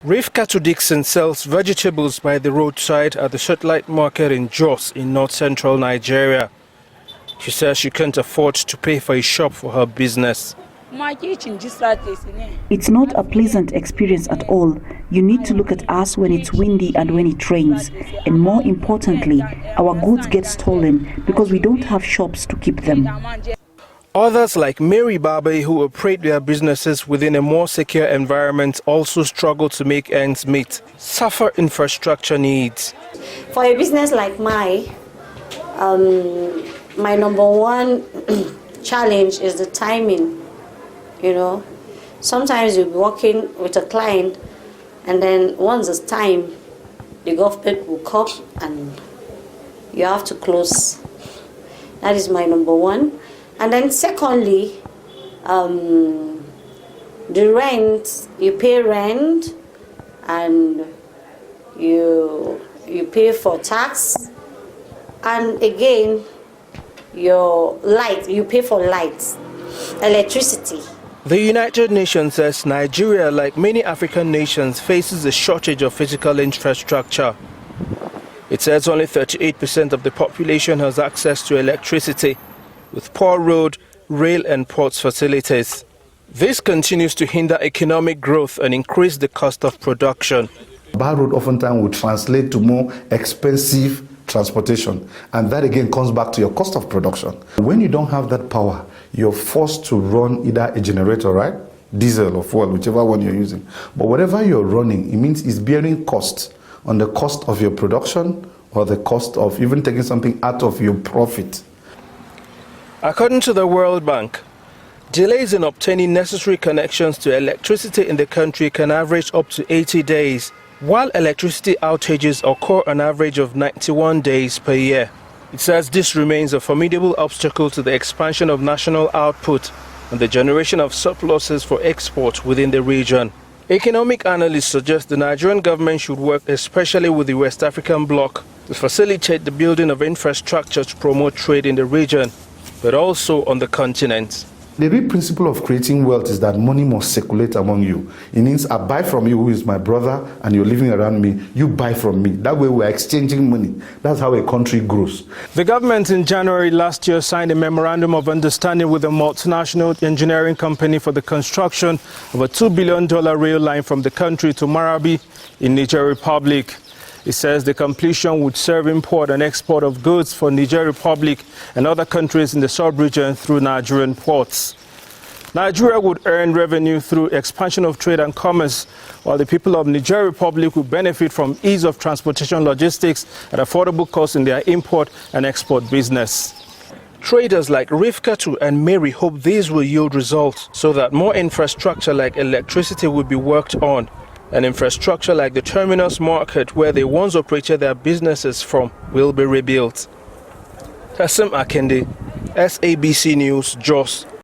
Rifkatu Dixon sells vegetables by the roadside at the Satellite Market in Jos in north-central Nigeria. She says she can't afford to pay for a shop for her business. It's not a pleasant experience at all. You need to look at us when it's windy and when it rains. And more importantly, our goods get stolen because we don't have shops to keep them. Others like Mary Babe, who operate their businesses within a more secure environment, also struggle to make ends meet, suffer infrastructure needs. For a business like mine, my number one challenge is the timing. You know, sometimes you'll be working with a client, and then once it's time, the government will come and you have to close. That is my number one. And then secondly, the rent, you pay rent and you pay for tax, and again your light, you pay for lights, electricity. The United Nations says Nigeria, like many African nations, faces a shortage of physical infrastructure. It says only 38% of the population has access to electricity, with poor road, rail and ports facilities. This continues to hinder economic growth and increase the cost of production. Bad road oftentimes will translate to more expensive transportation, and that again comes back to your cost of production. When you don't have that power, you're forced to run either a generator, right? Diesel or fuel, whichever one you're using. But whatever you're running, it means it's bearing cost on the cost of your production or the cost of even taking something out of your profit. According to the World Bank, delays in obtaining necessary connections to electricity in the country can average up to 80 days, while electricity outages occur an average of 91 days per year. It says this remains a formidable obstacle to the expansion of national output and the generation of surpluses for export within the region. Economic analysts suggest the Nigerian government should work especially with the West African bloc to facilitate the building of infrastructure to promote trade in the region, but also on the continent. The real principle of creating wealth is that money must circulate among you. It means I buy from you, who is my brother, and you're living around me. You buy from me. That way we're exchanging money. That's how a country grows. The government in January last year signed a memorandum of understanding with a multinational engineering company for the construction of a $2 billion rail line from the country to Mararaba in Niger Republic. It says the completion would serve import and export of goods for Niger Republic and other countries in the sub-region through Nigerian ports. Nigeria would earn revenue through expansion of trade and commerce, while the people of Niger Republic would benefit from ease of transportation logistics at affordable costs in their import and export business. Traders like Rifkatu and Mary hope these will yield results so that more infrastructure like electricity will be worked on, and infrastructure like the terminus market where they once operated their businesses from will be rebuilt. Tassim Akende, SABC News, Jos.